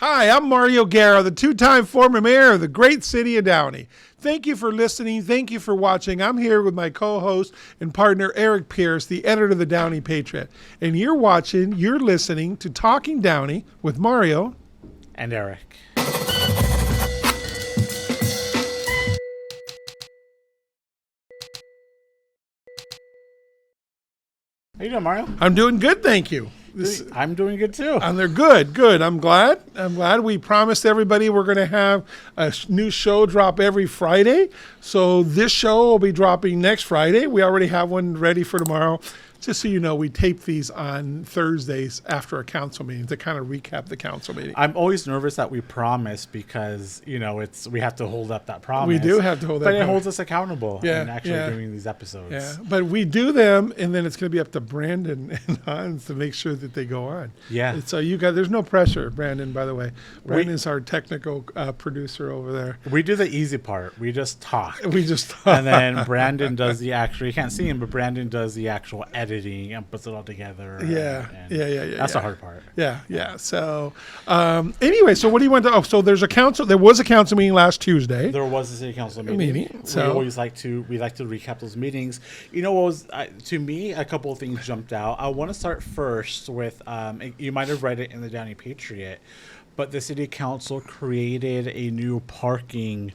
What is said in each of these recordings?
Hi, I'm Mario Guerra, the two-time former mayor of the great city of Downey. Thank you for listening. Thank you for watching. I'm here with my co-host and partner, Eric Pierce, the editor of the Downey Patriot. And you're listening to Talking Downey with Mario and Eric. How you doing, Mario? I'm doing good, thank you. I'm doing good too. And they're good. I'm glad. We promised everybody we're going to have a new show drop every Friday. So this show will be dropping next Friday. We already have one ready for tomorrow. Just so you know, we tape these on Thursdays after a council meeting to kind of recap the council meeting. I'm always nervous that we promise because, we have to hold up that promise. We do have to hold that promise. But it holds us accountable in actually doing these episodes. Yeah, but we do them, and then it's going to be up to Brandon and Hans to make sure that they go on. Yeah. And so there's no pressure, Brandon, by the way. Brandon's our technical producer over there. We do the easy part. We just talk. And then Brandon does the actual, you can't see him, but Brandon does the actual editing and puts it all together. Yeah. That's the hard part. Yeah. So anyway, so what do you want to? So there was a council meeting last Tuesday. There was a city council meeting. So we always like to recap those meetings. What was to me, a couple of things jumped out. I want to start first with you might have read it in the Downey Patriot, but the city council created a new parking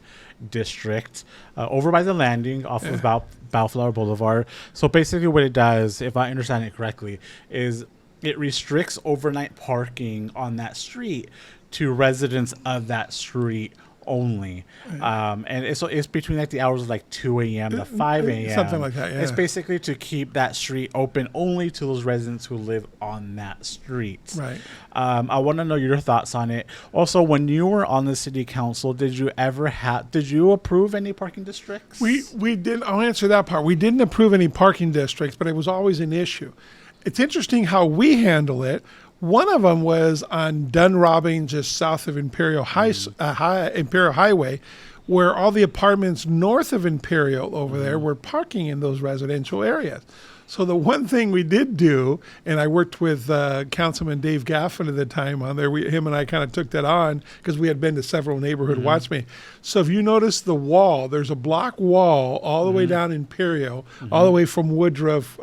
district over by the landing off of Bellflower Boulevard. So basically what it does, if I understand it correctly, is it restricts overnight parking on that street to residents of that street only. And it's between like the hours of like 2 a.m. to 5 a.m. Something like that, yeah. It's basically to keep that street open only to those residents who live on that street. Right. I want to know your thoughts on it. Also, when you were on the city council, did you approve any parking districts? We didn't. I'll answer that part. We didn't approve any parking districts, but it was always an issue. It's interesting how we handle it. One of them was on Dunrobbing, just south of Imperial Highway, where all the apartments north of Imperial over there were parking in those residential areas. So the one thing we did do, and I worked with Councilman Dave Gaffin at the time on there, him and I kind of took that on because we had been to several neighborhood watch meetings. So if you notice the wall, there's a block wall all the way down Imperial, all the way from Woodruff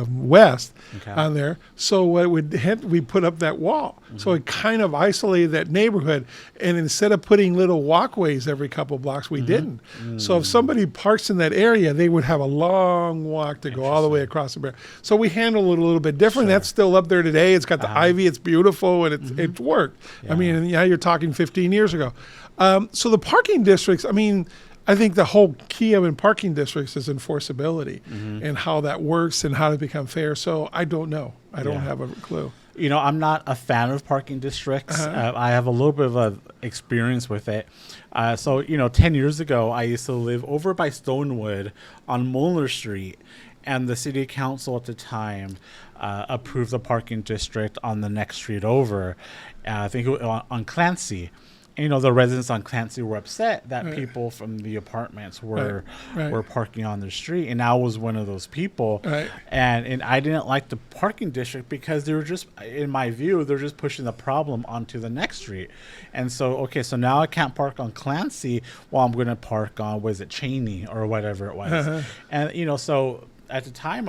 west on there. So what we put up that wall. So it kind of isolated that neighborhood. And instead of putting little walkways every couple blocks, we didn't. So if somebody parks in that area, they would have a long walk to go all the way across the barrier. So we handle it a little bit different. Sure. That's still up there today. It's got the ivy. It's beautiful, and it's worked. Yeah. I mean, you're talking 15 years ago. So the parking districts, I think the whole key of in parking districts is enforceability and how that works and how to become fair. So I don't know. I don't have a clue. I'm not a fan of parking districts. I have a little bit of a experience with it. So 10 years ago, I used to live over by Stonewood on Moeller Street. And the city council at the time approved the parking district on the next street over. I think it was on Clancy. And, the residents on Clancy were upset that people from the apartments were parking on the street. And I was one of those people. Right. And I didn't like the parking district because they were just, in my view, they're just pushing the problem onto the next street. And so now I can't park on Clancy while I'm going to park on, Cheney or whatever it was. And, so at the time,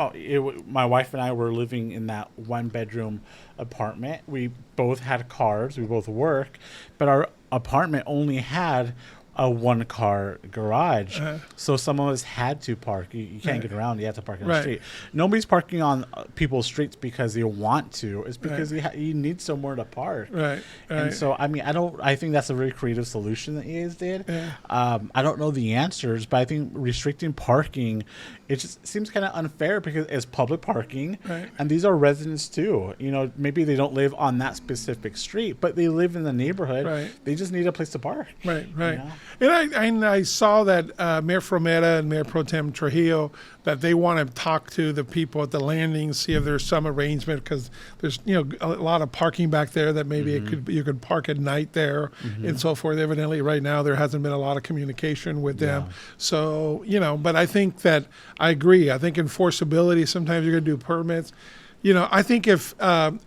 my wife and I were living in that one-bedroom apartment. We both had cars. We both work. But our apartment only had a one-car garage. So some of us had to park. You can't get around. You have to park on the street. Nobody's parking on people's streets because they want to. It's because you need somewhere to park. Right. And so, I think that's a very creative solution that you guys did. I don't know the answers, but I think restricting parking, it just seems kind of unfair because it's public parking, and these are residents too. Maybe they don't live on that specific street, but they live in the neighborhood. They just need a place to park. Right. And I saw that Mayor Frometa and Mayor Pro Tem Trujillo, that they want to talk to the people at the landing, see if there's some arrangement, because there's a lot of parking back there that maybe you could park at night there and so forth. Evidently, right now there hasn't been a lot of communication with them. So but I think that I agree. I think enforceability. Sometimes you're going to do permits. I think if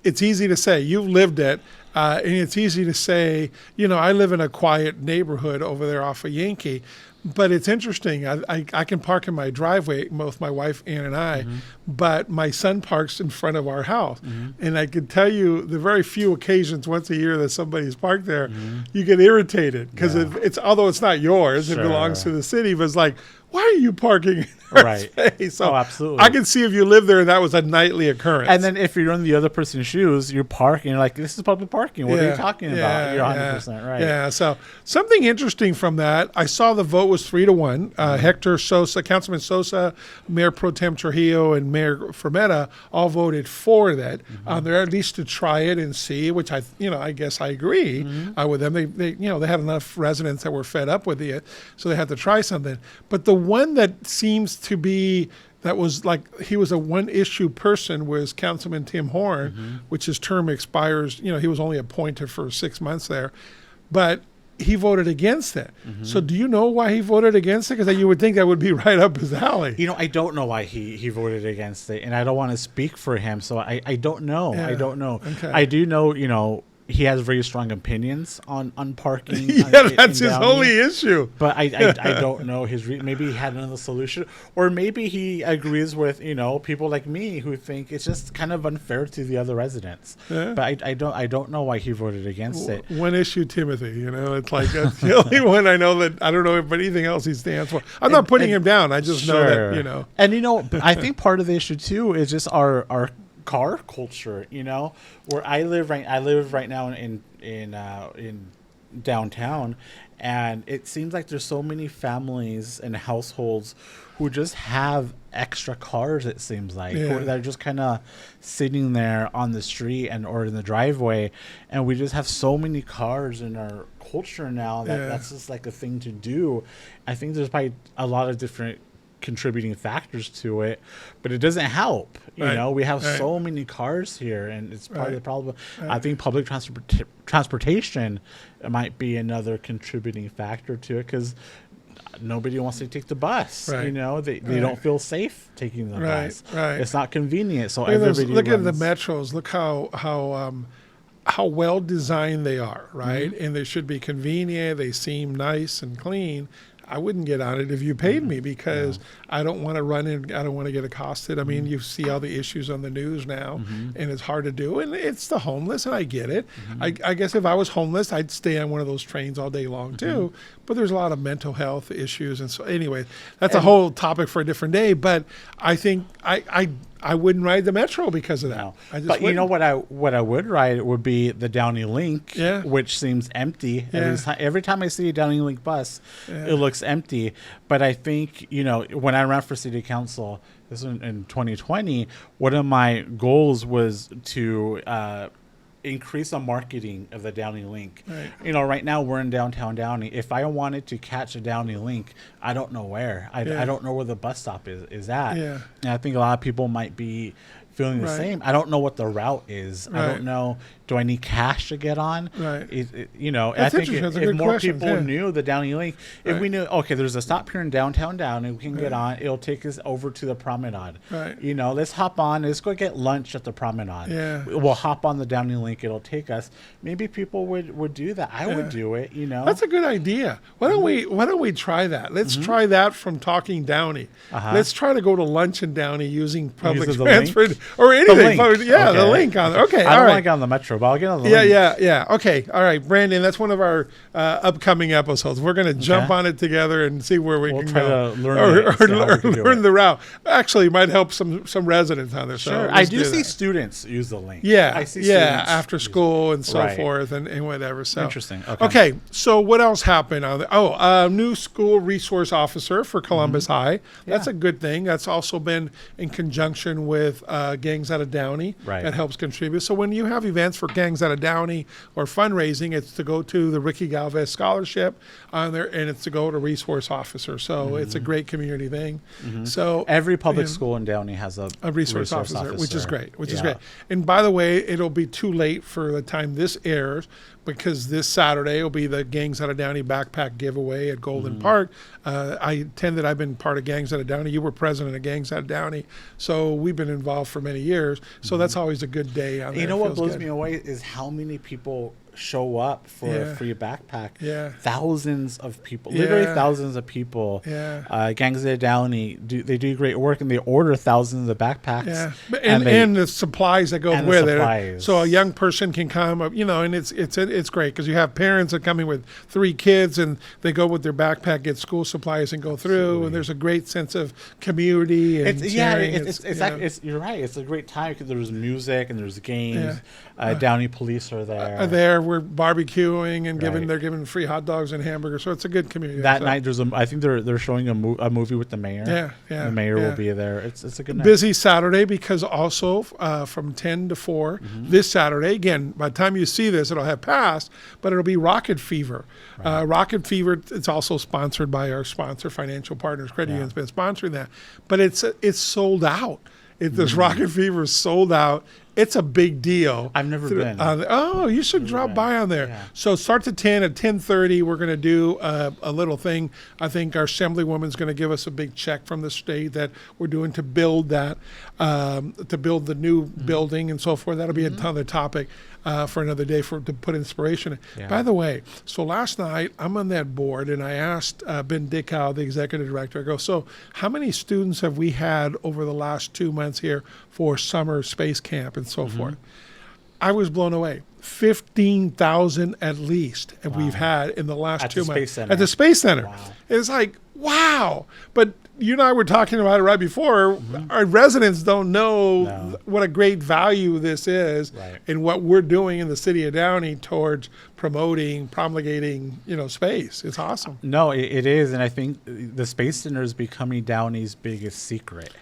it's easy to say, you've lived it, and it's easy to say, I live in a quiet neighborhood over there off of Yankee, but it's interesting. I can park in my driveway, both my wife, Ann, and I, but my son parks in front of our house. And I can tell you the very few occasions once a year that somebody's parked there, you get irritated because it's although it's not yours, it belongs to the city, but it's like, why are you parking in our space? So absolutely. I can see if you live there and that was a nightly occurrence. And then if you're in the other person's shoes, you're parking. You're like, this is public parking. What are you talking about? You're 100% right. Yeah. So something interesting from that, I saw the vote was 3-1. Hector Sosa, Councilman Sosa, Mayor Pro Tem Trujillo, and Mayor Fermetta all voted for that. They're at least to try it and see, which I guess I agree with them. They had enough residents that were fed up with it, so they had to try something. But the one that seems to be that was like he was a one-issue person was Councilman Tim Horn, which his term expires. He was only appointed for 6 months there, but he voted against it. So do you know why he voted against it? Because you would think that would be right up his alley. I don't know why he voted against it, and I don't want to speak for him, so I don't know. Yeah. I don't know. Okay. I do know, he has very strong opinions on parking. That's his only issue. But I don't know maybe he had another solution, or maybe he agrees with people like me who think it's just kind of unfair to the other residents. Yeah. But I don't know why he voted against it. One issue, Timothy. It's like that's the only one I know that I don't know if anything else he stands for. I'm not putting him down. I just know that And I think part of the issue too is just our car culture, where I live right now in downtown, and it seems like there's so many families and households who just have extra cars. It seems like they're just kind of sitting there on the street or in the driveway, and we just have so many cars in our culture now that's just like a thing to do. I think there's probably a lot of different contributing factors to it, but it doesn't help. We have so many cars here, and it's part of the problem. I think public transportation might be another contributing factor to it, because nobody wants to take the bus. They don't feel safe taking the bus. It's not convenient, so look at the metros. Look how well designed they are, and they should be convenient. They seem nice and clean. I wouldn't get on it if you paid me, because I don't want to run in. I don't want to get accosted. I mean, you see all the issues on the news now, and it's hard to do. And it's the homeless, and I get it. I guess if I was homeless, I'd stay on one of those trains all day long too. But there's a lot of mental health issues, and so anyway, that's a whole topic for a different day. But I think I wouldn't ride the metro because of that. No. I just but wouldn't. what I would ride would be the Downey Link, which seems empty. Every time I see a Downey Link bus, it looks empty. But I think, when I ran for city council, this was in 2020, one of my goals was to increase the marketing of the Downey Link. Right now we're in downtown Downey. If I wanted to catch a Downey Link, I don't know where. I don't know where the bus stop is at. And I think a lot of people might be feeling the same. I don't know what the route is. I don't know. Do I need cash to get on? I think if more people knew the Downey Link, if we knew, okay, there's a stop here in downtown Downey, we can get on. It'll take us over to the promenade. Let's hop on. Let's go get lunch at the promenade. We'll hop on the Downey Link. It'll take us. Maybe people would do that. I would do it. That's a good idea. Why don't we try that? Let's try that from Talking Downey. Let's try to go to lunch in Downey using public transport or anything. The link on there. Okay, I don't want to get on the metro, but I'll get on the link. Yeah. Okay, all right, Brandon. That's one of our upcoming episodes. We're going to jump on it together and see where we can go. Learn the route. Actually, it might help some residents on there. Sure, so I do see students use the link. I see after school and so forth and whatever. So interesting. Okay, so what else happened on there? New school resource officer for Columbus High. That's a good thing. That's also been in conjunction with Gangs Out of Downey. That helps contribute. So when you have events for Gangs Out of Downey or fundraising, it's to go to the Ricky Galvez Scholarship on there, and it's to go to resource officer. So it's a great community thing. So every public school in Downey has a resource officer, which is great. And by the way, it'll be too late for the time this airs, because this Saturday will be the Gangs Out of Downey backpack giveaway at Golden Park. I've been part of Gangs Out of Downey. You were president of Gangs Out of Downey, so we've been involved for many years. So that's always a good day. You know what blows me away is how many people show up for a free backpack. Yeah. Thousands of people, literally thousands of people. Yeah. Gangs of Downey, they do great work, and they order thousands of backpacks. Yeah, and the supplies that go with it. So a young person can come, and it's great because you have parents that come in with 3 kids and they go with their backpack, get school supplies, and go through. And there's a great sense of community. And you're right. It's a great time because there's music and there's games. Downey police are there. We're barbecuing and they're giving free hot dogs and hamburgers. So it's a good community. That night, I think they're showing a movie with the mayor. Yeah. The mayor will be there. It's a good night. Busy Saturday because also from 10 to 4 this Saturday. Again, by the time you see this, it'll have passed, but it'll be Rocket Fever. Right. Rocket Fever. It's also sponsored by our sponsor, Financial Partners Credit Union's been sponsoring that, but it's sold out. This Rocket Fever is sold out. It's a big deal. I've never been. You should drop by on there. Yeah. So it starts at 10. At 10:30, we're going to do a little thing. I think our Assemblywoman's going to give us a big check from the state that we're doing to build that, to build the new building and so forth. That'll be another topic for another day to put inspiration in. Yeah. By the way, so last night, I'm on that board, and I asked Ben Dickow, the executive director, I go, so how many students have we had over the last 2 months here for summer space camp and so forth? I was blown away. 15,000 at least we've had in the last 2 months. At the Space Center. Wow. It's like, wow. But you and I were talking about it right before. Our residents don't know what a great value this is and what we're doing in the city of Downey towards promulgating, space. It's awesome. No, it is. And I think the Space Center is becoming Downey's biggest secret.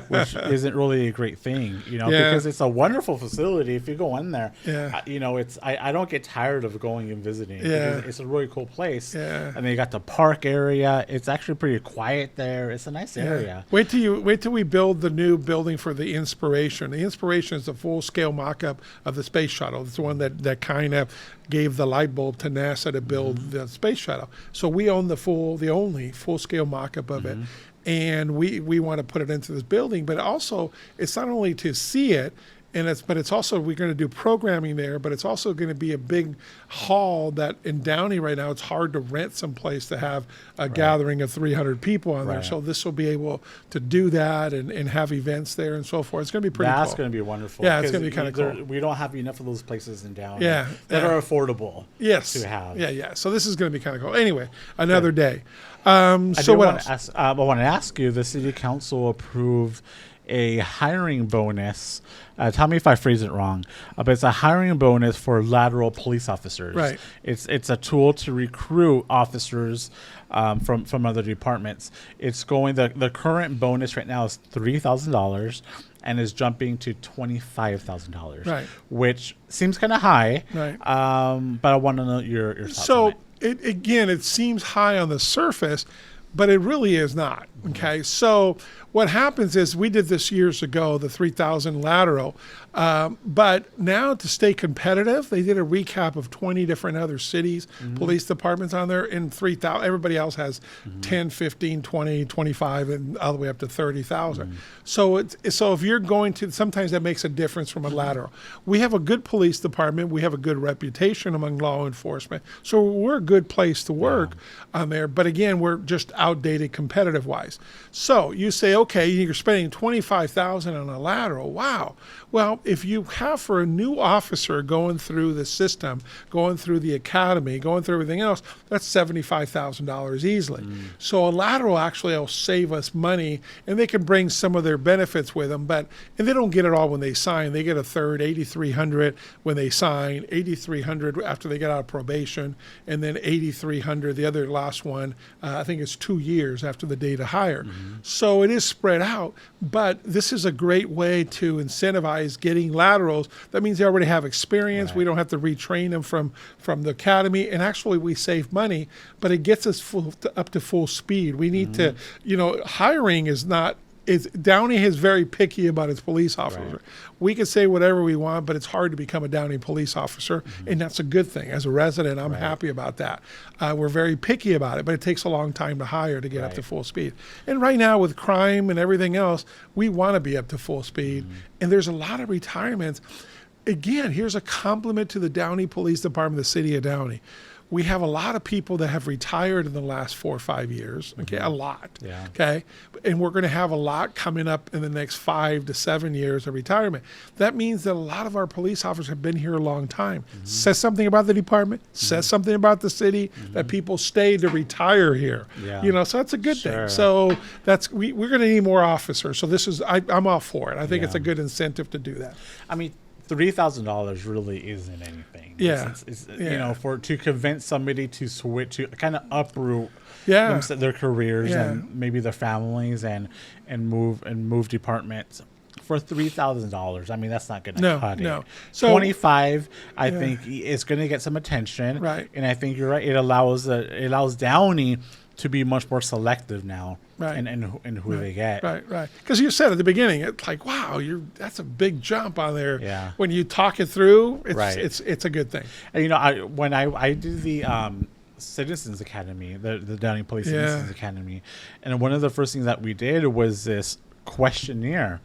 Which isn't really a great thing, because it's a wonderful facility. If you go in there, I don't get tired of going and visiting. Because it's a really cool place. And then you got the park area. It's actually pretty quiet there. It's a nice area. Wait till we build the new building for the Inspiration. The Inspiration is a full-scale mock-up of the space shuttle. It's the one that kind of gave the light bulb to NASA to build the space shuttle. So we own the only full-scale mock-up of it. And we want to put it into this building, but also it's not only to see it, but it's also we're going to do programming there, but it's also going to be a big hall that in Downey right now it's hard to rent some place to have a gathering of 300 people on there. So this will be able to do that and have events there and so forth. It's going to be pretty cool. That's going to be wonderful. Yeah, it's going to be kind of cool. We don't have enough of those places in Downey that are affordable to have. Yeah. So this is going to be kind of cool. Anyway, another day. I want to ask you, the city council approved a hiring bonus. Tell me if I phrase it wrong, but it's a hiring bonus for lateral police officers. Right. It's a tool to recruit officers from other departments. It's going the current bonus right now is $3,000 and is jumping to $25,000. Right. Which seems kind of high. Right. But I want to know your thoughts on it. It seems high on the surface, but it really is not. Okay, so what happens is we did this years ago, the 3,000 lateral, but now to stay competitive, they did a recap of 20 different other cities, police departments on there, and 3,000. Everybody else has 10, 15, 20, 25, and all the way up to 30,000. So if you're going to, sometimes that makes a difference from a lateral. We have a good police department. We have a good reputation among law enforcement. So we're a good place to work on there. But again, we're just outdated competitive-wise. So you say, okay, you're spending $25,000 on a lateral. Wow. Well, if you have for a new officer going through the system, going through the academy, going through everything else, that's $75,000 easily. So a lateral actually will save us money, and they can bring some of their benefits with them, and they don't get it all when they sign. They get a third, $8,300 when they sign, $8,300 after they get out of probation, and then $8,300, the other last one, I think it's 2 years after the date of hire. So it is spread out, but this is a great way to incentivize getting laterals. That means they already have experience. We don't have to retrain them from the academy, and actually we save money, but it gets us up to full speed. We need to, hiring is not Downey is very picky about its police officer. Right. We can say whatever we want, but it's hard to become a Downey police officer, and that's a good thing. As a resident, I'm happy about that. We're very picky about it, but it takes a long time to hire to get up to full speed. And right now, with crime and everything else, we want to be up to full speed. And there's a lot of retirements. Again, here's a compliment to the Downey Police Department, the city of Downey. We have a lot of people that have retired in the last 4 or 5 years. Okay, a lot. Yeah. Okay, and we're going to have a lot coming up in the next 5 to 7 years of retirement. That means that a lot of our police officers have been here a long time. Says something about the department. Says something about the city that people stay to retire here. Yeah. You know, so that's a good thing. So that's we're going to need more officers. So this is I'm all for it. I think it's a good incentive to do that. I mean, $3,000 really isn't anything. Yeah. It's, you know, to convince somebody to switch, to kind of uproot their careers and maybe their families and move departments for $3,000. I mean, that's not going to cut it. So 25, I think, is going to get some attention. Right. And I think you're right. It allows Downey to be much more selective now. Right. And who they get. Right. Because you said at the beginning, it's like, wow, that's a big jump on there. Yeah. When you talk it through, it's a good thing. And, you know, when I did the Citizens Academy, the Downey Police Citizens Academy, and one of the first things that we did was this questionnaire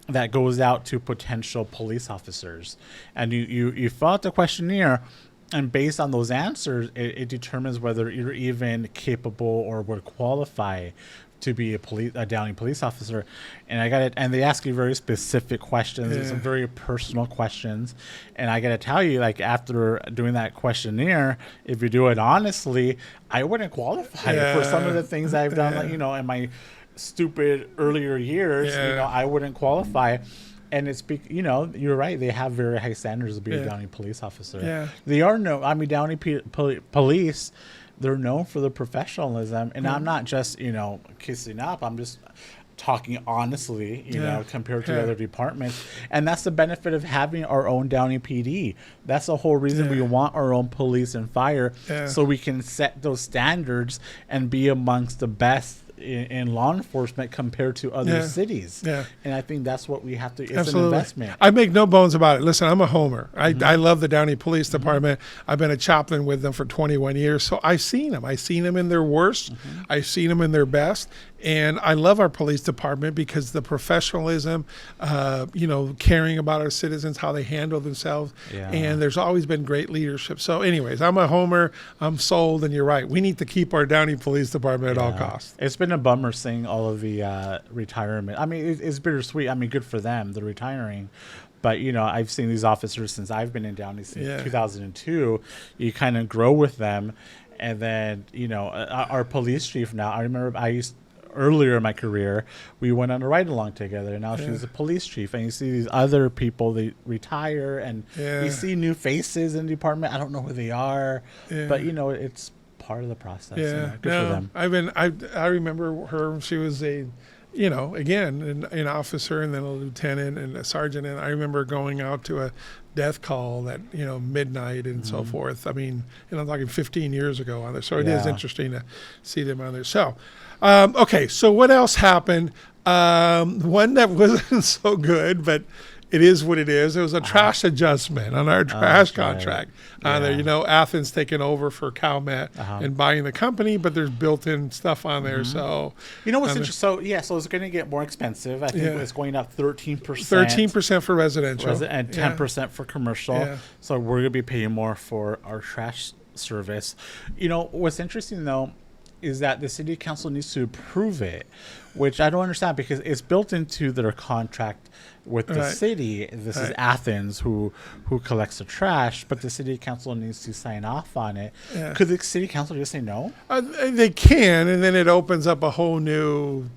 that goes out to potential police officers, and you fill out the questionnaire. And based on those answers, it determines whether you're even capable or would qualify to be a Downey police officer. And I got it. And they ask you very specific questions, some very personal questions. And I got to tell you, like, after doing that questionnaire, if you do it honestly, I wouldn't qualify for some of the things I've done, like, you know, in my stupid earlier years. You know, I wouldn't qualify. And it's, you know, you're right. They have very high standards to be a Downey police officer. Yeah. They are Downey police, they're known for their professionalism. And I'm not just, you know, kissing up. I'm just talking honestly, you know, compared to other departments. And that's the benefit of having our own Downey PD. That's the whole reason we want our own police and fire, so we can set those standards and be amongst the best in law enforcement compared to other cities. And I think that's what we have to, it's an investment. I make no bones about it. Listen, I'm a homer. I love the Downey Police Department. I've been a chaplain with them for 21 years. So I've seen them. I've seen them in their worst. I've seen them in their best. And I love our police department because the professionalism, you know, caring about our citizens, how they handle themselves. And there's always been great leadership. So anyways, I'm a homer. I'm sold. And you're right. We need to keep our Downey Police Department at all costs. It's been a bummer seeing all of the retirement. I mean, it's bittersweet. I mean, good for them. They're retiring. But, you know, I've seen these officers since I've been in Downey since 2002. You kind of grow with them. And then, you know, our police chief now, I remember earlier in my career, we went on a ride along together, and now she's a police chief. And you see these other people, they retire, and you see new faces in the department. I don't know who they are, but, you know, it's part of the process. Good for them. I remember her. She was a, you know, again, an officer and then a lieutenant and a sergeant. And I remember going out to a death call at, you know, midnight and so forth. I mean, you know, I'm talking 15 years ago on there. So it is interesting to see them on there. So, okay. So what else happened? One that wasn't so good, but it is what it is. It was a trash adjustment on our trash contract. There, you know, Athens taking over for CalMet and buying the company, but there's built-in stuff on there. So, you know what's interesting? So it's going to get more expensive. I think it's going up 13%. 13% for residential. And 10% for commercial. So we're going to be paying more for our trash service. You know, what's interesting, though, is that the city council needs to approve it, which I don't understand because it's built into their contract with the city. This is Athens who collects the trash, but the city council needs to sign off on it. Could the city council just say no? They can, and then it opens up a whole new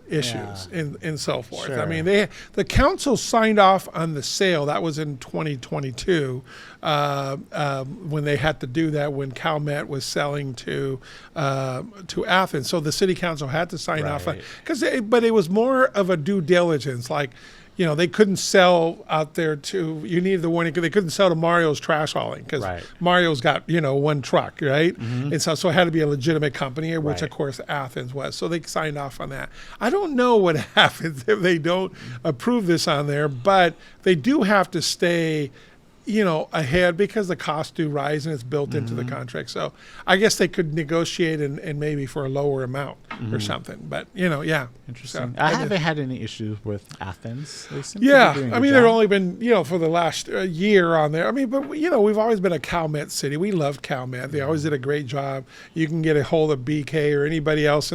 issues and so forth. I mean, the council signed off on the sale. That was in 2022 when they had to do that when CalMet was selling to Athens. So the city council had to sign off on but it was more of a due diligence, like, they couldn't sell out there to, you needed the warning, they couldn't sell to Mario's Trash Hauling because Right. Mario's got, one truck, right? And so it had to be a legitimate company, which Right. of course Athens was. So they signed off on that. I don't know what happens if they don't approve this on there, but they do have to stay ahead because the costs do rise and it's built into the contract. So I guess they could negotiate and maybe for a lower amount or something. But, yeah. Interesting. So, I haven't had any issues with Athens. They seem to be yeah. doing a I good mean, they've job. only been, for the last year on there. I mean, but, we've always been a CalMet city. We love CalMet. They always did a great job. You can get a hold of BK or anybody else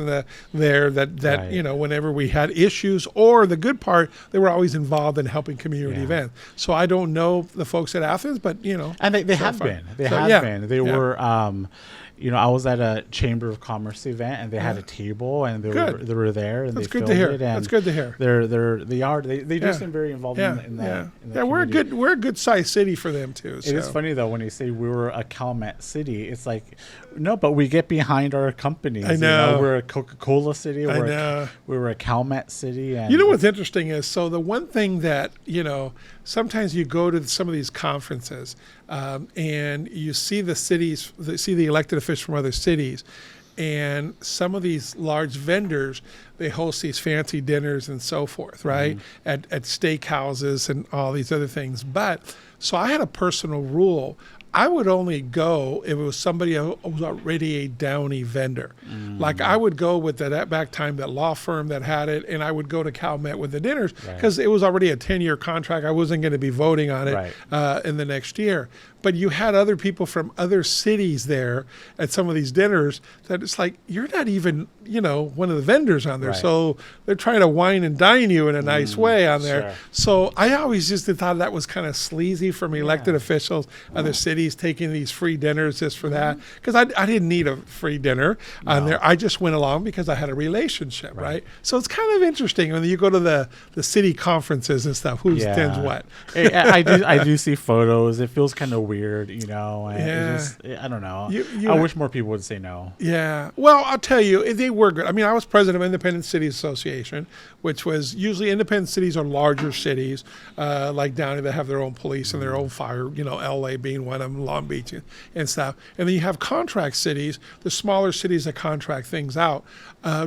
there that Right. whenever we had issues, or the good part, they were always involved in helping community Yeah. events. So I don't know the folks at Athens, but, And they so have far. been. They So, have yeah. been. They Yeah. were. I was at a Chamber of Commerce event, and they had a table, and they Good. were there, and That's they good filmed to hear. it. And That's good to hear. They Yeah. just seem very involved Yeah, in that. yeah, in yeah. the community. We're a good sized city for them too. It is funny though when you say we were a CalMet city. It's like, no, but we get behind our companies. I know. We're a Coca-Cola city. I know. We were a CalMet city. And You know what's interesting is, so the one thing that, sometimes you go to some of these conferences and you see the elected officials from other cities, and some of these large vendors, they host these fancy dinners and so forth, right? At steakhouses and all these other things. But so I had a personal rule. I would only go if it was somebody who was already a Downey vendor. Like I would go with that back time, that law firm that had it, and I would go to CalMet with the dinners because it was already a 10-year contract. I wasn't going to be voting on it in the next year. But you had other people from other cities there at some of these dinners that it's like, you're not even, one of the vendors on there. Right. So they're trying to wine and dine you in a nice way on there. Sure. So I always just thought that was kind of sleazy from elected officials, other cities taking these free dinners just for that. Because I didn't need a free dinner on there. I just went along because I had a relationship, right? So it's kind of interesting when you go to the city conferences and stuff, who attends what. I do see photos. It feels kind of weird, And I don't know. I wish more people would say no. Yeah. Well, I'll tell you, they were good. I mean, I was president of Independent Cities Association, which was usually independent cities are larger cities, like Downey that have their own police and their own fire, LA being one of them, Long Beach and stuff. And then you have contract cities, the smaller cities that contract things out.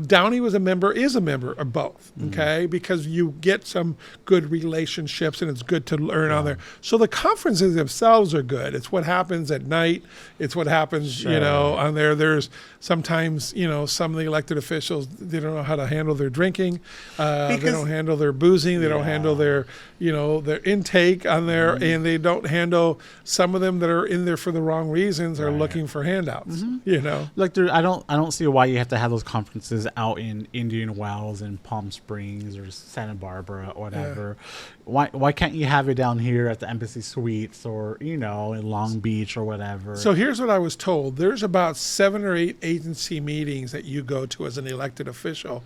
Downey is a member of both, okay? Because you get some good relationships and it's good to learn on there. So the conferences themselves are good. It's what happens at night. It's what happens, on there. There's sometimes, some of the elected officials, they don't know how to handle their drinking. They don't handle their boozing. They don't handle their, their intake on there. And they don't handle some of them that are in there for the wrong reasons are looking for handouts, Like I don't see why you have to have those conferences out in Indian Wells and Palm Springs or Santa Barbara or whatever. Why can't you have it down here at the Embassy Suites or in Long Beach or whatever? So here's what I was told. There's about 7 or 8 agency meetings that you go to as an elected official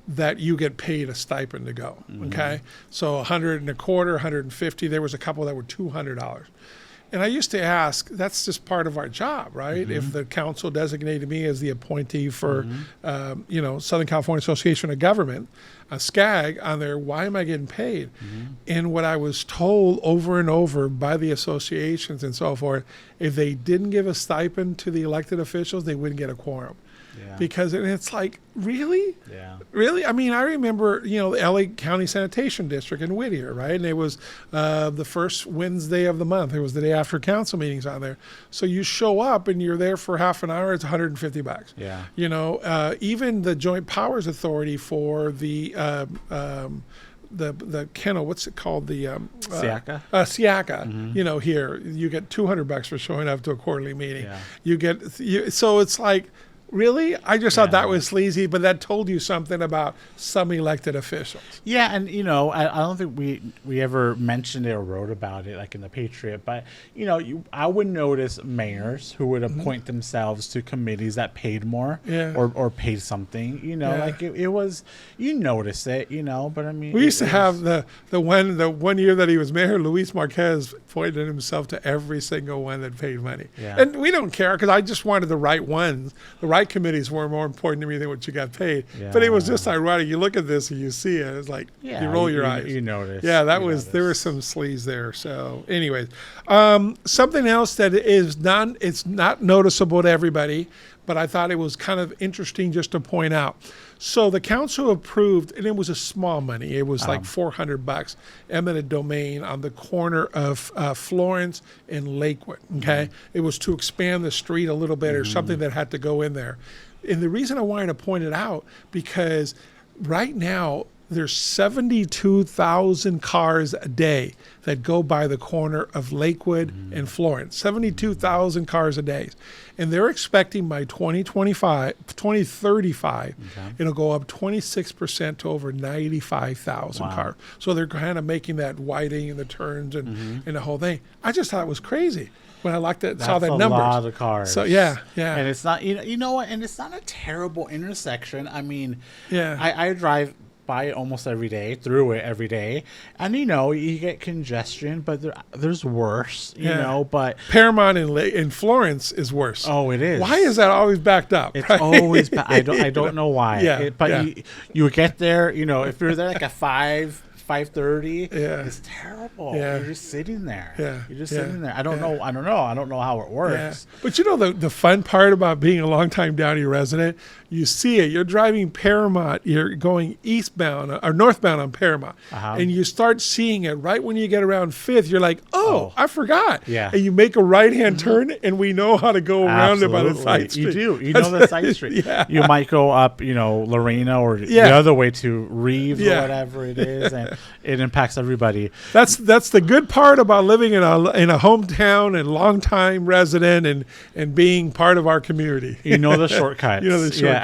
that you get paid a stipend to go. Okay. So 100 and a quarter, 150. There was a couple that were $200. And I used to ask, that's just part of our job, right? If the council designated me as the appointee for, Southern California Association of Government, a SCAG on there, why am I getting paid? And what I was told over and over by the associations and so forth, if they didn't give a stipend to the elected officials, they wouldn't get a quorum. Yeah. Because it's like, really? Yeah. Really? I mean, I remember, the LA County Sanitation District in Whittier, right? And it was the first Wednesday of the month. It was the day after council meetings on there. So you show up and you're there for half an hour, it's $150. Yeah. Even the Joint Powers Authority for the kennel, what's it called? The Siaka? Siaka, here you get $200 for showing up to a quarterly meeting. Yeah. So it's like, really? I just thought that was sleazy, but that told you something about some elected officials. Yeah, and I don't think we ever mentioned it or wrote about it like in the Patriot, but I would notice mayors who would appoint themselves to committees that paid more or paid something, like it was, you notice it, but I mean we used to have the one year that he was mayor, Luis Marquez appointed himself to every single one that paid money. Yeah. And we don't care because I just wanted the right ones, the right my committees were more important to me than what you got paid. Yeah. But it was just ironic. You look at this and you see it. It's like you roll your eyes. You notice. Yeah, there were some sleaze there. So, anyways, something else that it's not noticeable to everybody, but I thought it was kind of interesting just to point out. So the council approved, and it was a small money. It was like $400, eminent domain on the corner of Florence and Lakewood. Okay, it was to expand the street a little bit, or something that had to go in there. And the reason I wanted to point it out because right now there's 72,000 cars a day that go by the corner of Lakewood and Florence. 72,000 cars a day. And they're expecting by 2035, it'll go up 26% to over 95,000 cars. So they're kind of making that widening and the turns and the whole thing. I just thought it was crazy when I saw that number. That's a lot of cars. So yeah. And it's not, you know what? And it's not a terrible intersection. I mean, yeah, I drive by it almost every day, through it every day, and you get congestion, but there's worse, you know. But Paramount in Florence is worse. Oh, it is. Why is that always backed up? It's right? always. I don't know why. Yeah, you get there. If you're there like at 5:30, it's terrible. Yeah. You're just sitting there. You're just Yeah. sitting there. I don't know how it works. But the fun part about being a longtime Downey resident, you see it. You're driving Paramount. You're going eastbound or northbound on Paramount, and you start seeing it right when you get around Fifth. You're like, oh, I forgot. Yeah. And you make a right-hand turn, and we know how to go around it by the side street. You do. You know the side street. Yeah. You might go up, Lorena or the other way to Reeves or whatever it is, and it impacts everybody. That's the good part about living in a hometown and longtime resident and being part of our community. You know the shortcuts.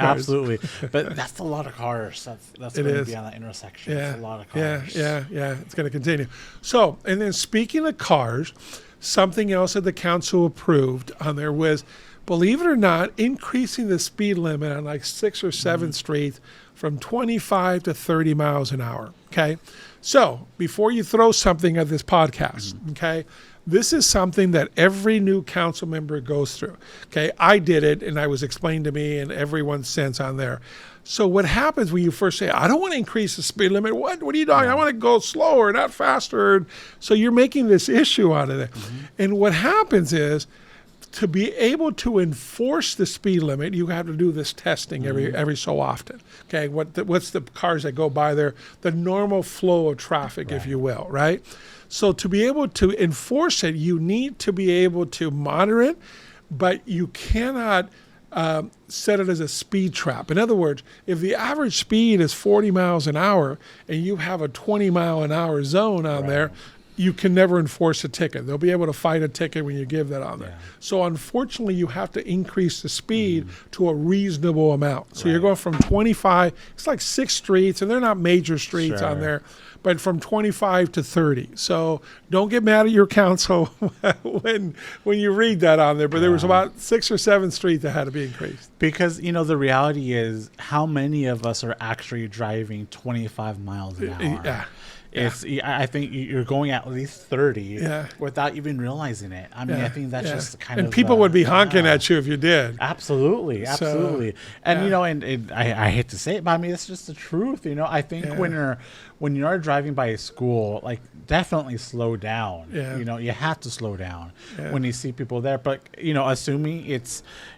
Yeah, absolutely. But that's a lot of cars. That's going to be on that intersection. Yeah. It's a lot of cars. Yeah. It's going to continue. So, and then speaking of cars, something else that the council approved on there was, believe it or not, increasing the speed limit on like 6th or 7th Street from 25 to 30 miles an hour. Okay. So before you throw something at this podcast, okay, this is something that every new council member goes through. Okay. I did it and I was explained to me and everyone since on there. So what happens when you first say, I don't want to increase the speed limit. What are you doing? I want to go slower, not faster. So you're making this issue out of it. And what happens is, to be able to enforce the speed limit, you have to do this testing every so often. Okay, what's the cars that go by there, the normal flow of traffic, if you will, right? So to be able to enforce it, you need to be able to monitor it, but you cannot set it as a speed trap. In other words, if the average speed is 40 miles an hour and you have a 20 mile an hour zone on there, you can never enforce a ticket. They'll be able to fight a ticket when you give that on there. So unfortunately, you have to increase the speed to a reasonable amount. So you're going from 25, it's like 6 streets, and they're not major streets on there, but from 25 to 30. So don't get mad at your council when you read that on there, but there was about 6 or 7 streets that had to be increased. Because, the reality is, how many of us are actually driving 25 miles an hour? I think you're going at least 30 without even realizing it. I mean, I think that's just kind of... And people would be honking at you if you did. Absolutely. And, and I hate to say it, but I mean, it's just the truth. I think when you're driving by a school, like, definitely slow down. You have to slow down when you see people there. But, assuming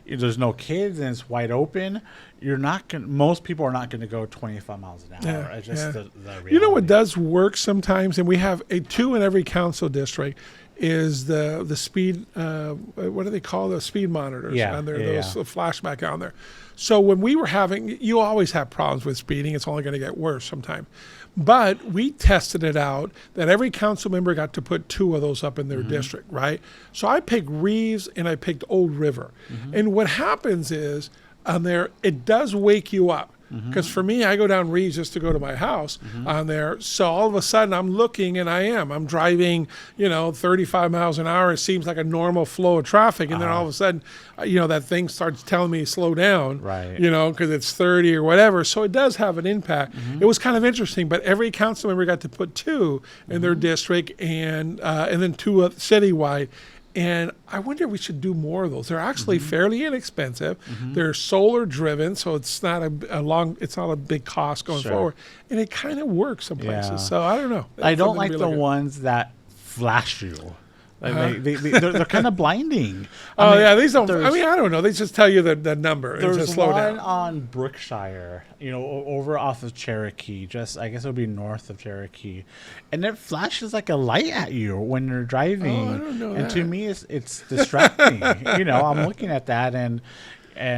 there's no kids and it's wide open, most people are not going to go 25 miles an hour. It's just the reality. You know what does work sometimes, and we have 2 in every council district, is the speed, what do they call those speed monitors on there, those flashback on there. So when we were you always have problems with speeding. It's only going to get worse sometime. But we tested it out that every council member got to put 2 of those up in their district, right? So I picked Reeves and I picked Old River. And what happens is, on there, it does wake you up. Because for me, I go down Reeves just to go to my house on there. So all of a sudden, I'm looking, and I'm driving, 35 miles an hour. It seems like a normal flow of traffic. And then all of a sudden, that thing starts telling me slow down, because it's 30 or whatever. So it does have an impact. It was kind of interesting, but every council member got to put 2 in their district and then 2 citywide. And I wonder if we should do more of those. They're actually fairly inexpensive. They're solar driven, so it's not it's not a big cost going forward. And it kind of works some places. Yeah. So I don't know. I don't Something to like be the looking- ones that flash you. Like they're kind of blinding. Oh, I mean, yeah, these don't. I there's- mean, I don't know. They just tell you the number and There's just slow one down. on Brookshire, over off of Cherokee. I guess it would be north of Cherokee, and it flashes like a light at you when you're driving. Oh, I don't know and to that. me, it's distracting. I'm looking at that and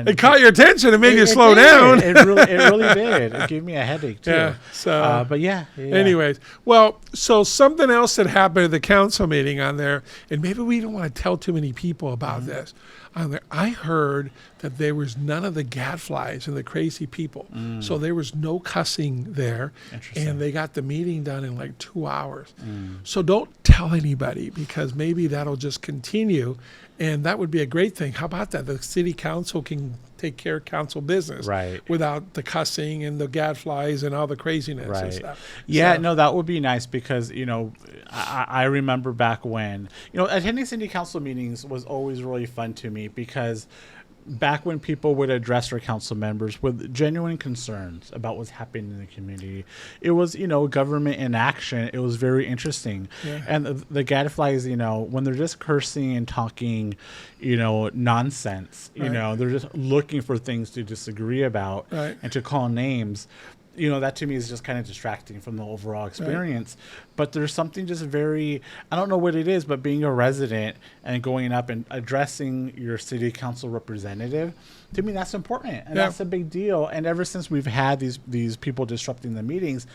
It caught your attention and made you it slow did. down. It really did. It gave me a headache too. Yeah, so- but yeah. Anyways, well, so something else that happened at the council meeting on there, and maybe we don't want to tell too many people about this. On there, I heard that there was none of the gadflies and the crazy people, so there was no cussing there, Interesting. and they got the meeting done in like 2 hours. So don't tell anybody because maybe that'll just continue, and that would be a great thing. How about that? The city council can take care of council business Right. without the cussing and the gadflies and all the craziness and Right. stuff. Yeah, So- no, that would be nice because, I remember back when, attending city council meetings was always really fun to me because back when people would address their council members with genuine concerns about what's happening in the community, it was, government in action. It was very interesting. Yeah. And the gadflies, when they're just cursing and talking, nonsense, Right. they're just looking for things to disagree about Right. and to call names. That to me is just kind of distracting from the overall experience. But there's something just very, I don't know what it is, but being a resident and going up and addressing your city council representative, to me, that's important. And Yeah. that's a big deal. And ever since we've had these people disrupting the meetings,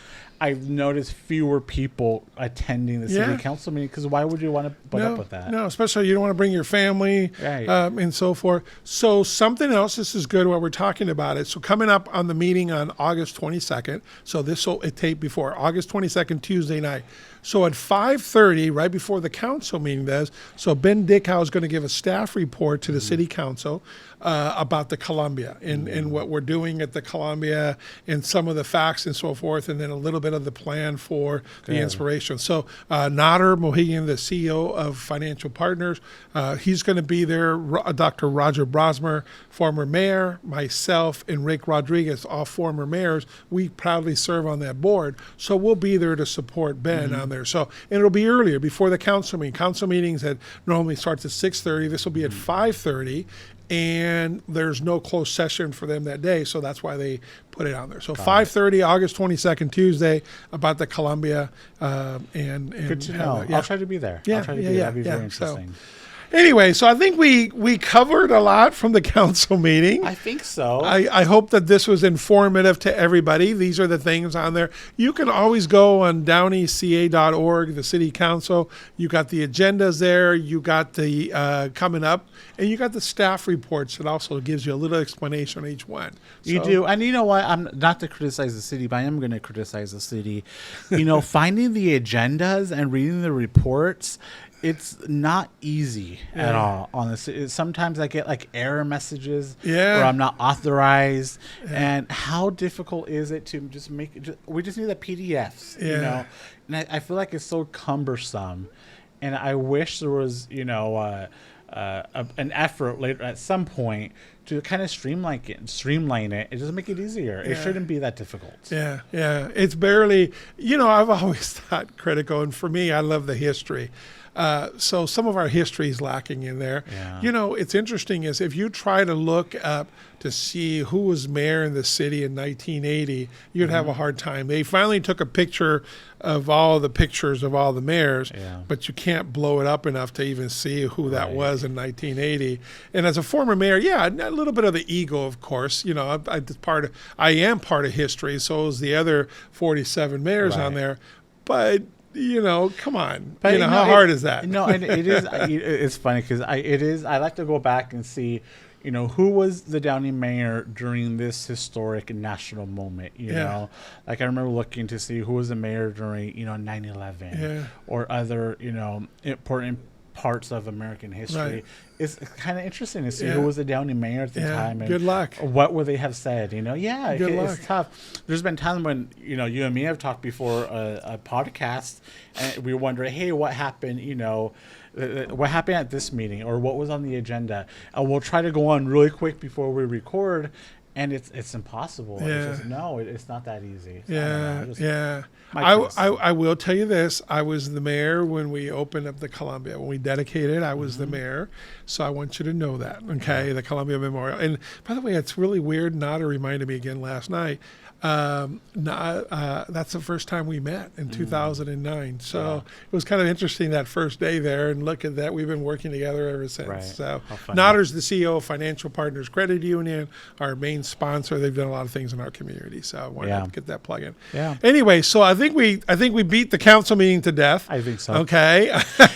I've noticed fewer people attending the city Yeah. council meeting because why would you want to put up with that? No, especially you don't want to bring your family Right. and so forth. So something else, this is good while we're talking about it. So coming up on the meeting on August 22nd, so this will tape before August 22nd, Tuesday night. So at 5:30, right before the council meeting does, so Ben Dickhow is going to give a staff report to the city council about the Columbia and what we're doing at the Columbia and some of the facts and so forth, and then a little bit of the plan for the inspiration. So Nader Mohegan, the CEO of Financial Partners, he's going to be there. Dr. Roger Brosmer, former mayor, myself, and Rick Rodriguez, all former mayors. We proudly serve on that board. So we'll be there to support Ben on there. So, and it'll be earlier before the council meeting. Council meetings that normally starts at 6:30. This will be at 5:30. And there's no closed session for them that day, so that's why they put it on there. So 5:30, August 22nd, Tuesday, about the Columbia. And Good to have know. that. Yeah. I'll try to be there. Yeah, I'll try to yeah, be there. yeah, That'd be yeah. very So- interesting. Anyway, so I think we covered a lot from the council meeting. I think so. I hope that this was informative to everybody. These are the things on there. You can always go on downeyca.org, the city council. You got the agendas there. You got the coming up, and you got the staff reports that also gives you a little explanation on each one. You So- do. And you know what? I'm not to criticize the city, but I am going to criticize the city. Finding the agendas and reading the reports, it's not easy at all. Honestly, sometimes I get like error messages where I'm not authorized. And how difficult is it to just make it? We just need the PDFs, Yeah. And I feel like it's so cumbersome. And I wish there was, an effort later at some point to kind of streamline it and just make it easier. It shouldn't be that difficult. Yeah, it's barely, I've always thought critical, and for me, I love the history. So some of our history is lacking in there. Yeah. It's interesting is if you try to look up to see who was mayor in the city in 1980, you'd have a hard time. They finally took a picture of all the pictures of all the mayors, but you can't blow it up enough to even see who that was in 1980. And as a former mayor, a little bit of the ego, of course. I am part of history, so is the other 47 mayors on there. But come on. But how hard is that? No, and it is. It's funny because I like to go back and see, who was the Downey mayor during this historic national moment. You know, like I remember looking to see who was the mayor during 9/11 or other important parts of American history. Right. It's kind of interesting to see who was the Downey mayor at the time. And good luck. What would they have said? Good luck. It's tough. There's been times when you and me have talked before a podcast, and we wonder, hey, what happened? what happened at this meeting or what was on the agenda, and we'll try to go on really quick before we record. And it's impossible. Yeah. It's not that easy. So Yeah. my choice. I will tell you this. I was the mayor when we opened up the Columbia. When we dedicated, I was the mayor. So I want you to know that, okay? The Columbia Memorial. And by the way, it's really weird. Nada reminded me again last night. That's the first time we met in 2009. So it was kind of interesting that first day there, and look at that. We've been working together ever since. Right. So How funny. Nodder's the CEO of Financial Partners Credit Union, our main sponsor. They've done a lot of things in our community. So I wanted to get that plug in. Yeah. Anyway, so I think we beat the council meeting to death. I think so. Okay.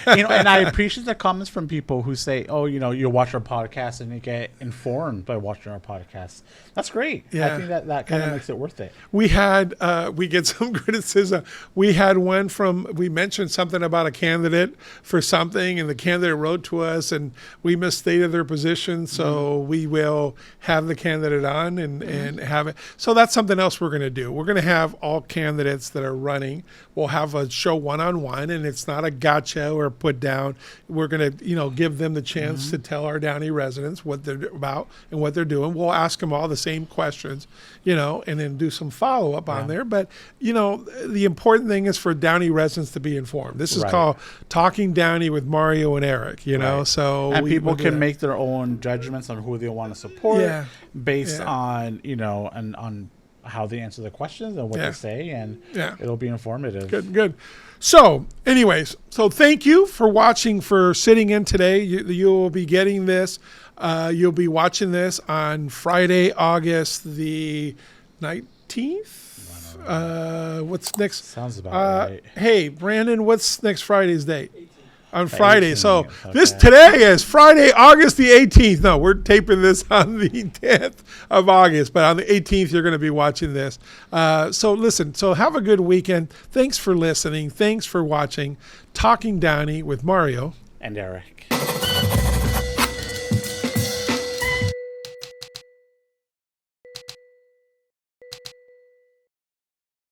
And I appreciate the comments from people who say, "Oh, you watch our podcast and you get informed by watching our podcast." That's great. Yeah. I think that kind of makes it worth it. We had we get some criticism. We had one we mentioned something about a candidate for something, and the candidate wrote to us, and we misstated their position. So we will have the candidate on and have it. So that's something else we're going to do. We're going to have all candidates that are running. We'll have a show one-on-one, and it's not a gotcha or put down. We're going to give them the chance to tell our Downey residents what they're about and what they're doing. We'll ask them all the same questions, and then do some follow-up on there. But, the important thing is for Downey residents to be informed. This is called Talking Downey with Mario and Eric, so. And people can make their own judgments on who they want to support based on, on how they answer the questions and what they say, and it'll be informative. Good. So, anyways, thank you for watching, for sitting in today. You will be getting this. You'll be watching this on Friday, August the 19th. What's next? Sounds about right. Hey, Brandon, what's next Friday's date? 18th. On Friday. 18th, So okay. this today is Friday, August the 18th. No, we're taping this on the 10th of August, but on the 18th, you're going to be watching this. So listen, have a good weekend. Thanks for listening. Thanks for watching Talking Downey with Mario And Eric.